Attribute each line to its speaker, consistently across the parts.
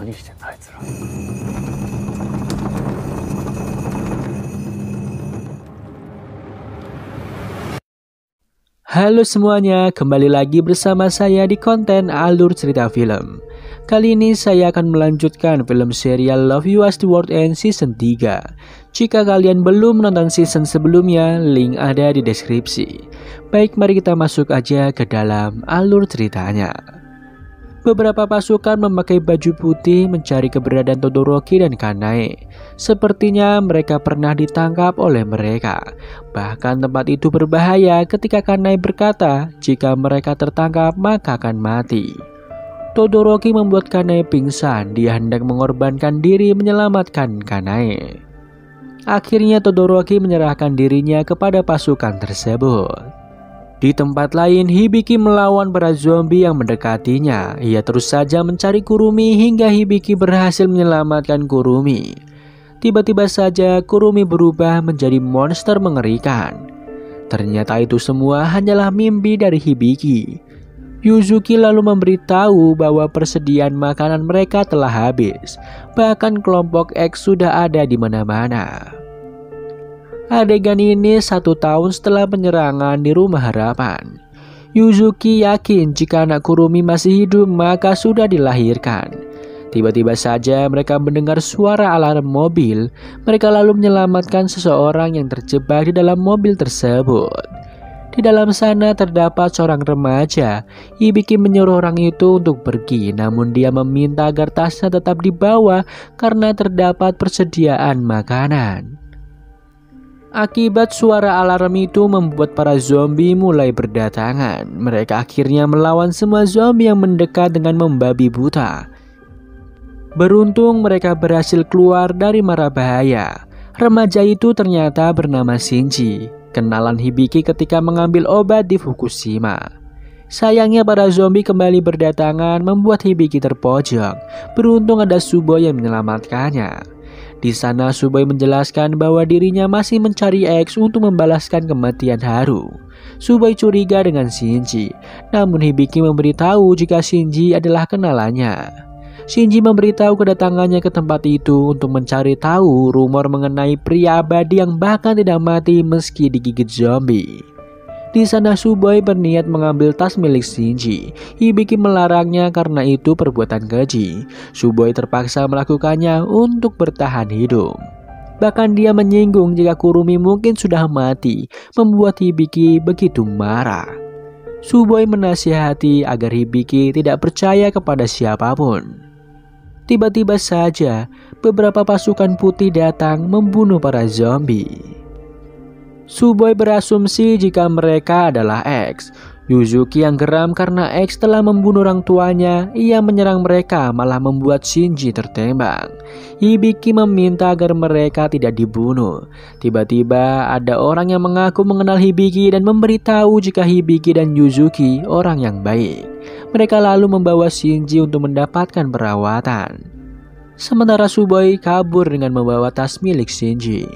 Speaker 1: 何してんだあいつら。
Speaker 2: Halo semuanya, kembali lagi bersama saya di konten Alur Cerita Film. Kali ini saya akan melanjutkan film serial Love You As The World Ends Season 3. Jika kalian belum menonton season sebelumnya, link ada di deskripsi. Baik, mari kita masuk aja ke dalam alur ceritanya. Beberapa pasukan memakai baju putih mencari keberadaan Todoroki dan Kanae. Sepertinya mereka pernah ditangkap oleh mereka. Bahkan tempat itu berbahaya ketika Kanae berkata jika mereka tertangkap maka akan mati. Todoroki membuat Kanae pingsan. Dia hendak mengorbankan diri menyelamatkan Kanae. Akhirnya Todoroki menyerahkan dirinya kepada pasukan tersebut. Di tempat lain, Hibiki melawan para zombie yang mendekatinya. Ia terus saja mencari Kurumi hingga Hibiki berhasil menyelamatkan Kurumi. Tiba-tiba saja Kurumi berubah menjadi monster mengerikan. Ternyata itu semua hanyalah mimpi dari Hibiki. Yuzuki lalu memberitahu bahwa persediaan makanan mereka telah habis. Bahkan kelompok X sudah ada di mana-mana. Adegan ini 1 tahun setelah penyerangan di Rumah Harapan. Yuzuki yakin jika anak Kurumi masih hidup maka sudah dilahirkan. Tiba-tiba saja mereka mendengar suara alarm mobil. Mereka lalu menyelamatkan seseorang yang terjebak di dalam mobil tersebut. Di dalam sana terdapat seorang remaja. Hibiki menyuruh orang itu untuk pergi, namun dia meminta agar tasnya tetap dibawa karena terdapat persediaan makanan. Akibat suara alarm itu membuat para zombie mulai berdatangan. Mereka akhirnya melawan semua zombie yang mendekat dengan membabi buta. Beruntung mereka berhasil keluar dari mara bahaya. Remaja itu ternyata bernama Shinji, kenalan Hibiki ketika mengambil obat di Fukushima. Sayangnya para zombie kembali berdatangan membuat Hibiki terpojok. Beruntung ada Tsuboi yang menyelamatkannya. Di sana Tsuboi menjelaskan bahwa dirinya masih mencari X untuk membalaskan kematian Haru. Tsuboi curiga dengan Shinji, namun Hibiki memberitahu jika Shinji adalah kenalannya. Shinji memberitahu kedatangannya ke tempat itu untuk mencari tahu rumor mengenai pria abadi yang bahkan tidak mati meski digigit zombie. Di sana Tsuboi berniat mengambil tas milik Shinji. Hibiki melarangnya karena itu perbuatan keji. Tsuboi terpaksa melakukannya untuk bertahan hidup. Bahkan dia menyinggung jika Kurumi mungkin sudah mati, membuat Hibiki begitu marah. Tsuboi menasihati agar Hibiki tidak percaya kepada siapapun. Tiba-tiba saja beberapa pasukan putih datang membunuh para zombie. Tsuboi berasumsi jika mereka adalah X. Yuzuki yang geram karena X telah membunuh orang tuanya. Ia menyerang mereka malah membuat Shinji tertembak. Hibiki meminta agar mereka tidak dibunuh. Tiba-tiba ada orang yang mengaku mengenal Hibiki dan memberitahu jika Hibiki dan Yuzuki orang yang baik. Mereka lalu membawa Shinji untuk mendapatkan perawatan. Sementara Tsuboi kabur dengan membawa tas milik Shinji.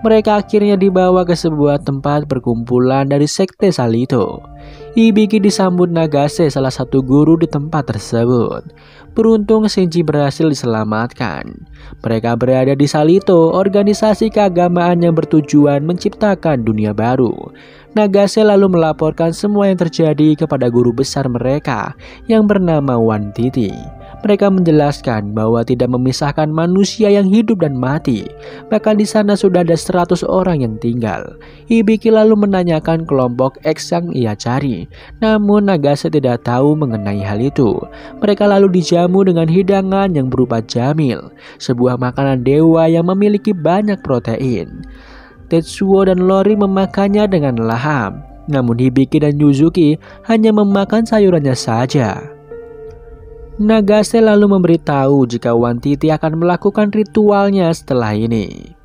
Speaker 2: Mereka akhirnya dibawa ke sebuah tempat perkumpulan dari sekte Salito. Hibiki disambut Nagase, salah satu guru di tempat tersebut. Beruntung Shinji berhasil diselamatkan. Mereka berada di Salito, organisasi keagamaan yang bertujuan menciptakan dunia baru. Nagase lalu melaporkan semua yang terjadi kepada guru besar mereka yang bernama Wan Titi. Mereka menjelaskan bahwa tidak memisahkan manusia yang hidup dan mati. Bahkan di sana sudah ada 100 orang yang tinggal. Hibiki lalu menanyakan kelompok X yang ia cari. Namun Nagase tidak tahu mengenai hal itu. Mereka lalu dijamu dengan hidangan yang berupa jamil, sebuah makanan dewa yang memiliki banyak protein. Tetsuo dan Lori memakannya dengan lahap. Namun Hibiki dan Yuzuki hanya memakan sayurannya saja. Nagase lalu memberitahu jika Wan Titi akan melakukan ritualnya setelah ini.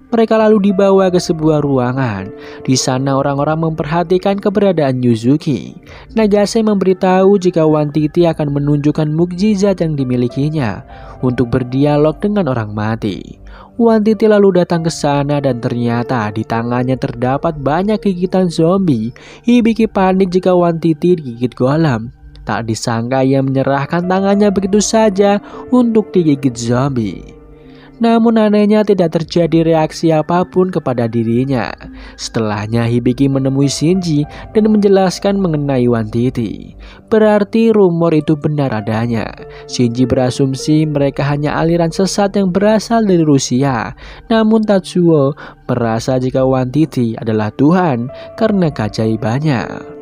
Speaker 2: Mereka lalu dibawa ke sebuah ruangan. Di sana orang-orang memperhatikan keberadaan Yuzuki. Nagase memberitahu jika Wan Titi akan menunjukkan mukjizat yang dimilikinya untuk berdialog dengan orang mati. Wan Titi lalu datang ke sana dan ternyata di tangannya terdapat banyak gigitan zombie. Hibiki panik jika Wan Titi digigit golem. Tak disangka ia menyerahkan tangannya begitu saja untuk digigit zombie. Namun anehnya tidak terjadi reaksi apapun kepada dirinya. Setelahnya Hibiki menemui Shinji dan menjelaskan mengenai Wantiti. Berarti rumor itu benar adanya. Shinji berasumsi mereka hanya aliran sesat yang berasal dari Rusia. Namun Tatsuo merasa jika Wantiti adalah Tuhan karena keajaibannya.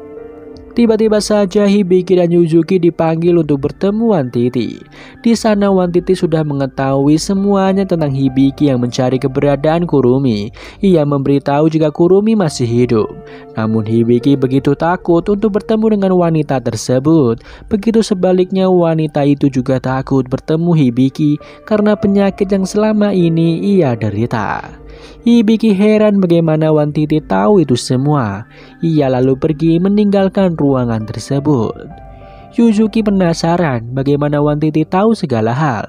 Speaker 2: Tiba-tiba saja Hibiki dan Yuzuki dipanggil untuk bertemu Wantiti. Di sana Wantiti sudah mengetahui semuanya tentang Hibiki yang mencari keberadaan Kurumi. Ia memberitahu jika Kurumi masih hidup. Namun Hibiki begitu takut untuk bertemu dengan wanita tersebut. Begitu sebaliknya wanita itu juga takut bertemu Hibiki karena penyakit yang selama ini ia derita. Hibiki heran bagaimana Wantiti tahu itu semua. Ia lalu pergi meninggalkan ruangan tersebut. Yuzuki penasaran bagaimana Wantiti tahu segala hal.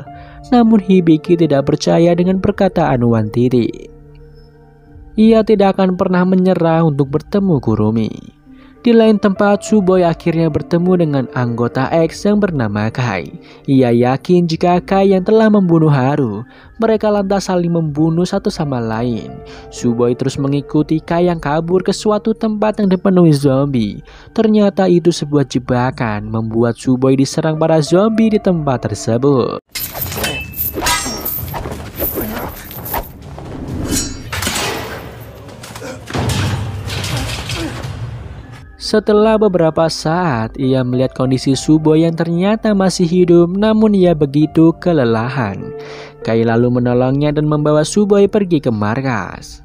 Speaker 2: Namun Hibiki tidak percaya dengan perkataan Wantiti. Ia tidak akan pernah menyerah untuk bertemu Kurumi. Di lain tempat, Tsuboi akhirnya bertemu dengan anggota X yang bernama Kai. Ia yakin jika Kai yang telah membunuh Haru. Mereka lantas saling membunuh satu sama lain. Tsuboi terus mengikuti Kai yang kabur ke suatu tempat yang dipenuhi zombie. Ternyata itu sebuah jebakan membuat Tsuboi diserang para zombie di tempat tersebut. Setelah beberapa saat, ia melihat kondisi Tsuboi yang ternyata masih hidup, namun ia begitu kelelahan. Kai lalu menolongnya dan membawa Tsuboi pergi ke markas.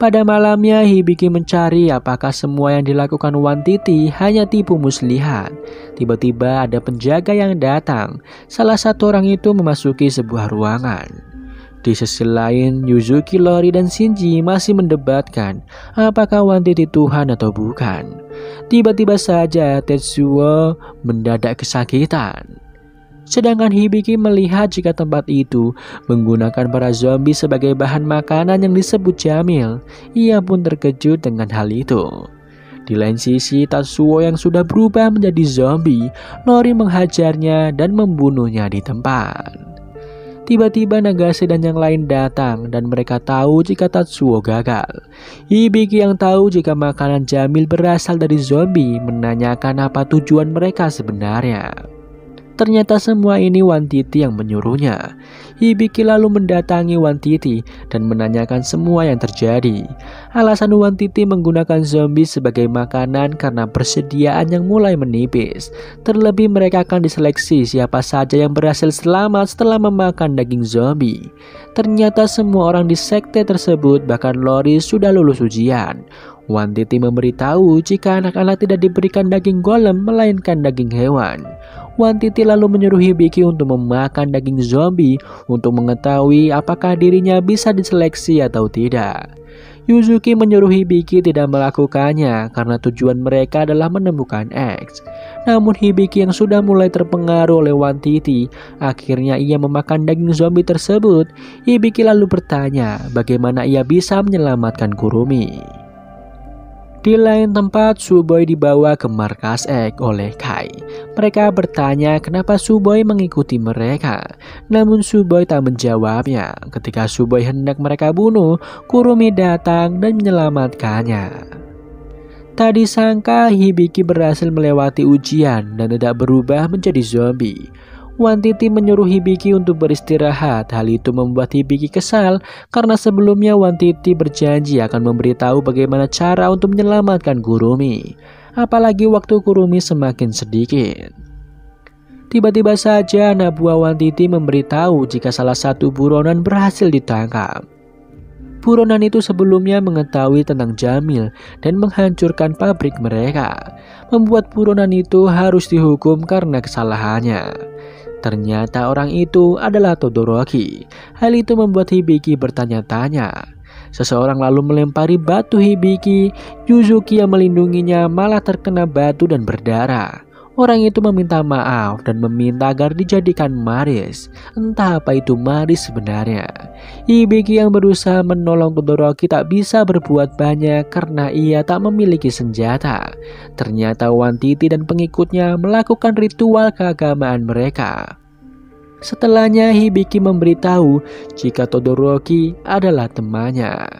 Speaker 2: Pada malamnya, Hibiki mencari apakah semua yang dilakukan Wantiti hanya tipu muslihat. Tiba-tiba ada penjaga yang datang. Salah satu orang itu memasuki sebuah ruangan. Di sisi lain, Yuzuki, Lori, dan Shinji masih mendebatkan apakah Wantiti Tuhan atau bukan. Tiba-tiba saja Tetsuo mendadak kesakitan. Sedangkan Hibiki melihat jika tempat itu menggunakan para zombie sebagai bahan makanan yang disebut Jamil. Ia pun terkejut dengan hal itu. Di lain sisi, Tatsuo yang sudah berubah menjadi zombie, Lori menghajarnya dan membunuhnya di tempat. Tiba-tiba Nagase dan yang lain datang dan mereka tahu jika Tatsuo gagal. Hibiki yang tahu jika makanan Jamil berasal dari zombie menanyakan apa tujuan mereka sebenarnya. Ternyata semua ini Wantiti yang menyuruhnya. Hibiki lalu mendatangi Wantiti dan menanyakan semua yang terjadi. Alasan Wantiti menggunakan zombie sebagai makanan karena persediaan yang mulai menipis. Terlebih mereka akan diseleksi siapa saja yang berhasil selamat setelah memakan daging zombie. Ternyata semua orang di sekte tersebut, bahkan Lori, sudah lulus ujian. Wantiti memberitahu jika anak-anak tidak diberikan daging golem melainkan daging hewan. Wantiti lalu menyuruh Hibiki untuk memakan daging zombie untuk mengetahui apakah dirinya bisa diseleksi atau tidak. Yuzuki menyuruh Hibiki tidak melakukannya karena tujuan mereka adalah menemukan X. Namun Hibiki yang sudah mulai terpengaruh oleh Wantiti, akhirnya ia memakan daging zombie tersebut. Hibiki lalu bertanya bagaimana ia bisa menyelamatkan Kurumi. Di lain tempat, Tsuboi dibawa ke markas X oleh Kai. Mereka bertanya kenapa Tsuboi mengikuti mereka. Namun Tsuboi tak menjawabnya. Ketika Tsuboi hendak mereka bunuh, Kurumi datang dan menyelamatkannya. Tak disangka Hibiki berhasil melewati ujian dan tidak berubah menjadi zombie. Wantiti menyuruh Hibiki untuk beristirahat. Hal itu membuat Hibiki kesal karena sebelumnya Wantiti berjanji akan memberitahu bagaimana cara untuk menyelamatkan Kurumi. Apalagi waktu Kurumi semakin sedikit. Tiba-tiba saja anak buah Wantiti memberitahu jika salah satu buronan berhasil ditangkap. Buronan itu sebelumnya mengetahui tentang Jamil dan menghancurkan pabrik mereka, membuat buronan itu harus dihukum karena kesalahannya. Ternyata orang itu adalah Todoroki. Hal itu membuat Hibiki bertanya-tanya. Seseorang lalu melempari batu Hibiki. Yuzuki yang melindunginya malah terkena batu dan berdarah. Orang itu meminta maaf dan meminta agar dijadikan Maris. Entah apa itu Maris sebenarnya. Hibiki yang berusaha menolong Todoroki tak bisa berbuat banyak karena ia tak memiliki senjata. Ternyata Wantiti dan pengikutnya melakukan ritual keagamaan mereka. Setelahnya Hibiki memberitahu jika Todoroki adalah temannya.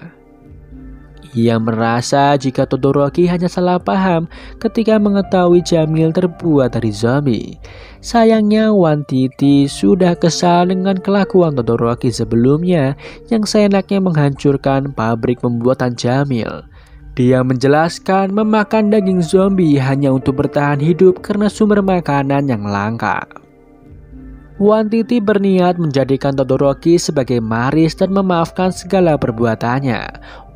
Speaker 2: Ia merasa jika Todoroki hanya salah paham ketika mengetahui Jamil terbuat dari zombie. Sayangnya Wantiti sudah kesal dengan kelakuan Todoroki sebelumnya yang seenaknya menghancurkan pabrik pembuatan Jamil. Dia menjelaskan memakan daging zombie hanya untuk bertahan hidup karena sumber makanan yang langka. Wantiti berniat menjadikan Todoroki sebagai Maris dan memaafkan segala perbuatannya.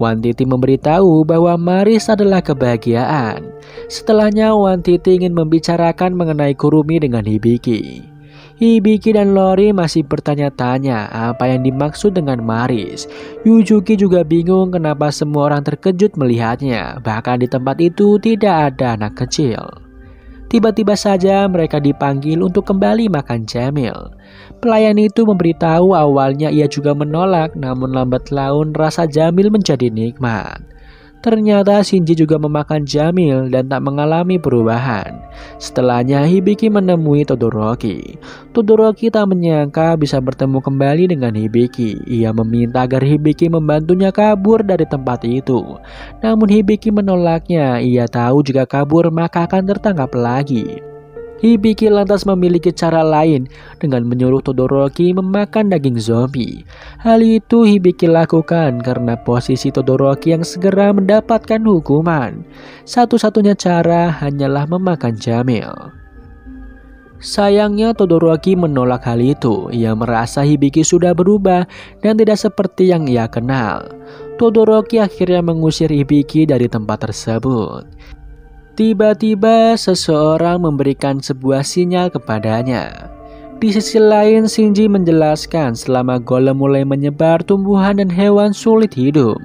Speaker 2: Wantiti memberitahu bahwa Maris adalah kebahagiaan. Setelahnya Wantiti ingin membicarakan mengenai Kurumi dengan Hibiki. Hibiki dan Lori masih bertanya-tanya apa yang dimaksud dengan Maris. Yuzuki juga bingung kenapa semua orang terkejut melihatnya. Bahkan di tempat itu tidak ada anak kecil. Tiba-tiba saja mereka dipanggil untuk kembali makan Jamil. Pelayan itu memberitahu awalnya ia juga menolak, namun lambat laun rasa Jamil menjadi nikmat. Ternyata Shinji juga memakan Jamil dan tak mengalami perubahan. Setelahnya Hibiki menemui Todoroki. Todoroki tak menyangka bisa bertemu kembali dengan Hibiki. Ia meminta agar Hibiki membantunya kabur dari tempat itu. Namun Hibiki menolaknya. Ia tahu jika kabur maka akan tertangkap lagi. Hibiki lantas memiliki cara lain dengan menyuruh Todoroki memakan daging zombie. Hal itu Hibiki lakukan karena posisi Todoroki yang segera mendapatkan hukuman. Satu-satunya cara hanyalah memakan Jamil. Sayangnya Todoroki menolak hal itu. Ia merasa Hibiki sudah berubah dan tidak seperti yang ia kenal. Todoroki akhirnya mengusir Hibiki dari tempat tersebut. Tiba-tiba seseorang memberikan sebuah sinyal kepadanya. Di sisi lain Shinji menjelaskan selama golem mulai menyebar tumbuhan dan hewan sulit hidup.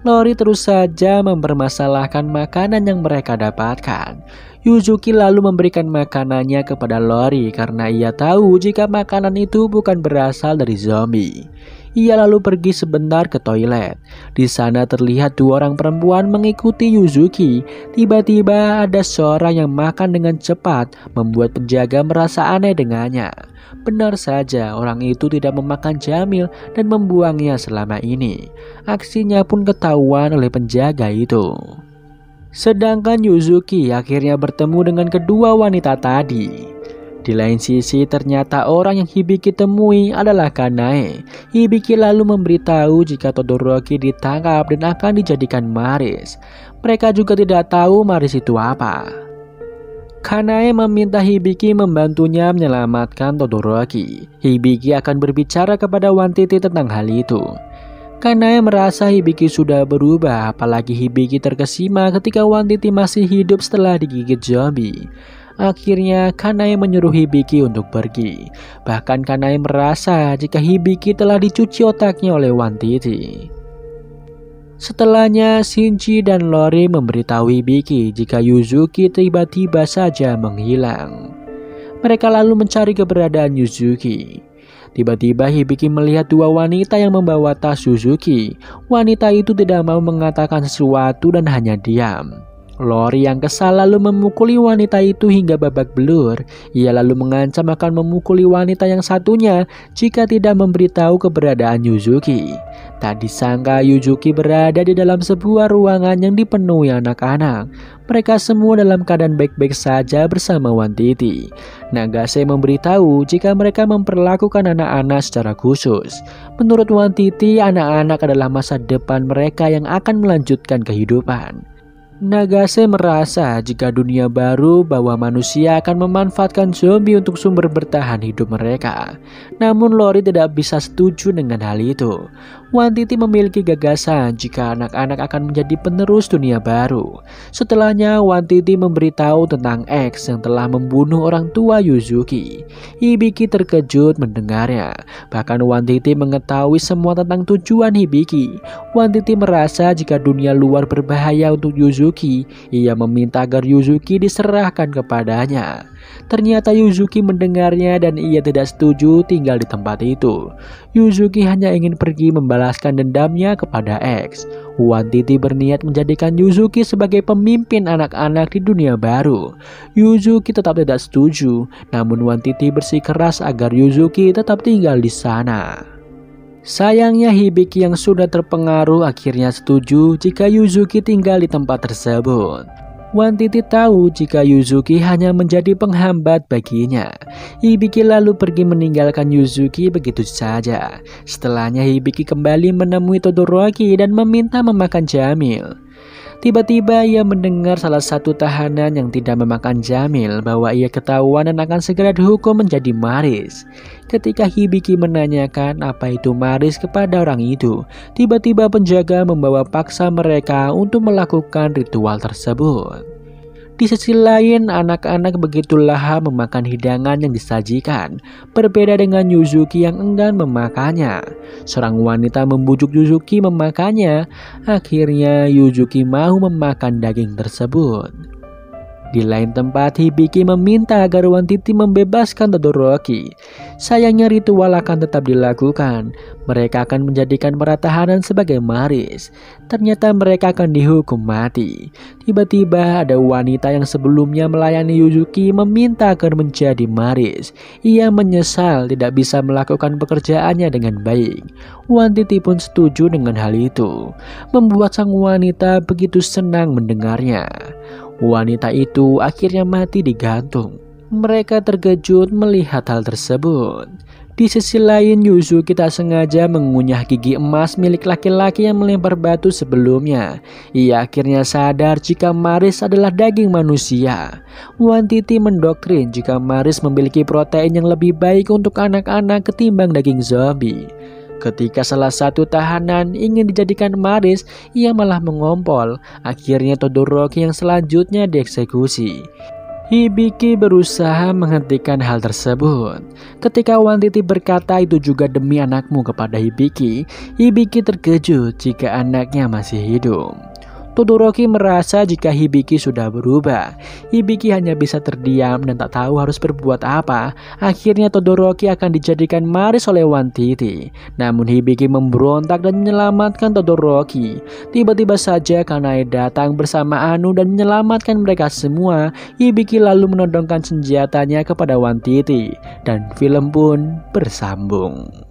Speaker 2: Lori terus saja mempermasalahkan makanan yang mereka dapatkan. Yuzuki lalu memberikan makanannya kepada Lori karena ia tahu jika makanan itu bukan berasal dari zombie. Ia lalu pergi sebentar ke toilet. Di sana terlihat dua orang perempuan mengikuti Yuzuki. Tiba-tiba ada seorang yang makan dengan cepat, membuat penjaga merasa aneh dengannya. Benar saja, orang itu tidak memakan Jamil dan membuangnya selama ini. Aksinya pun ketahuan oleh penjaga itu. Sedangkan Yuzuki akhirnya bertemu dengan kedua wanita tadi. Di lain sisi ternyata orang yang Hibiki temui adalah Kanae. Hibiki lalu memberitahu jika Todoroki ditangkap dan akan dijadikan Maris. Mereka juga tidak tahu Maris itu apa. Kanae meminta Hibiki membantunya menyelamatkan Todoroki. Hibiki akan berbicara kepada Wantiti tentang hal itu. Kanae merasa Hibiki sudah berubah, apalagi Hibiki terkesima ketika Wantiti masih hidup setelah digigit zombie. Akhirnya Kanae menyuruh Hibiki untuk pergi. Bahkan Kanae merasa jika Hibiki telah dicuci otaknya oleh Wantiti. Setelahnya Shinji dan Lori memberitahu Hibiki jika Yuzuki tiba-tiba saja menghilang. Mereka lalu mencari keberadaan Yuzuki. Tiba-tiba Hibiki melihat dua wanita yang membawa tas Yuzuki. Wanita itu tidak mau mengatakan sesuatu dan hanya diam. Lori yang kesal lalu memukuli wanita itu hingga babak belur. Ia lalu mengancam akan memukuli wanita yang satunya jika tidak memberitahu keberadaan Yuzuki. Tak disangka Yuzuki berada di dalam sebuah ruangan yang dipenuhi anak-anak. Mereka semua dalam keadaan baik-baik saja bersama Wantiti. Nagase memberitahu jika mereka memperlakukan anak-anak secara khusus. Menurut Wantiti, anak-anak adalah masa depan mereka yang akan melanjutkan kehidupan. Nagase merasa jika dunia baru bahwa manusia akan memanfaatkan zombie untuk sumber bertahan hidup mereka. Namun Lori tidak bisa setuju dengan hal itu. Wantiti memiliki gagasan jika anak-anak akan menjadi penerus dunia baru. Setelahnya Wantiti memberitahu tentang X yang telah membunuh orang tua Yuzuki. Hibiki terkejut mendengarnya. Bahkan Wantiti mengetahui semua tentang tujuan Hibiki. Wantiti merasa jika dunia luar berbahaya untuk Yuzuki, ia meminta agar Yuzuki diserahkan kepadanya. Ternyata Yuzuki mendengarnya dan ia tidak setuju tinggal di tempat itu. Yuzuki hanya ingin pergi membalaskan dendamnya kepada X. Wan Titi berniat menjadikan Yuzuki sebagai pemimpin anak-anak di dunia baru. Yuzuki tetap tidak setuju, namun Wan Titi bersikeras agar Yuzuki tetap tinggal di sana. Sayangnya Hibiki yang sudah terpengaruh akhirnya setuju jika Yuzuki tinggal di tempat tersebut. Wan Titi tahu jika Yuzuki hanya menjadi penghambat baginya. Hibiki lalu pergi meninggalkan Yuzuki begitu saja. Setelahnya Hibiki kembali menemui Todoroki dan meminta memakan Jamil. Tiba-tiba ia mendengar salah satu tahanan yang tidak memakan Jamil bahwa ia ketahuan dan akan segera dihukum menjadi Maris. Ketika Hibiki menanyakan apa itu Maris kepada orang itu, tiba-tiba penjaga membawa paksa mereka untuk melakukan ritual tersebut. Di sisi lain, anak-anak begitu lahap memakan hidangan yang disajikan, berbeda dengan Yuzuki yang enggan memakannya. Seorang wanita membujuk Yuzuki memakannya, akhirnya Yuzuki mau memakan daging tersebut. Di lain tempat, Hibiki meminta agar Wan Titi membebaskan Todoroki. Sayangnya ritual akan tetap dilakukan. Mereka akan menjadikan para tahanan sebagai Maris. Ternyata mereka akan dihukum mati. Tiba-tiba ada wanita yang sebelumnya melayani Yuzuki meminta agar menjadi Maris. Ia menyesal tidak bisa melakukan pekerjaannya dengan baik. Wan Titi pun setuju dengan hal itu, membuat sang wanita begitu senang mendengarnya. Wanita itu akhirnya mati digantung. Mereka terkejut melihat hal tersebut. Di sisi lain, Yuzuki tak sengaja mengunyah gigi emas milik laki-laki yang melempar batu sebelumnya. Ia akhirnya sadar jika Maris adalah daging manusia. Wan Titi mendoktrin jika Maris memiliki protein yang lebih baik untuk anak-anak ketimbang daging zombie. Ketika salah satu tahanan ingin dijadikan Maris, ia malah mengompol. Akhirnya Todoroki yang selanjutnya dieksekusi. Hibiki berusaha menghentikan hal tersebut. Ketika Wan Titi berkata itu juga demi anakmu kepada Hibiki, Hibiki terkejut jika anaknya masih hidup. Todoroki merasa jika Hibiki sudah berubah. Hibiki hanya bisa terdiam dan tak tahu harus berbuat apa. Akhirnya Todoroki akan dijadikan Maris oleh Wan Titi. Namun Hibiki memberontak dan menyelamatkan Todoroki. Tiba-tiba saja Kanae datang bersama Anu dan menyelamatkan mereka semua. Hibiki lalu menodongkan senjatanya kepada Wan Titi. Dan film pun bersambung.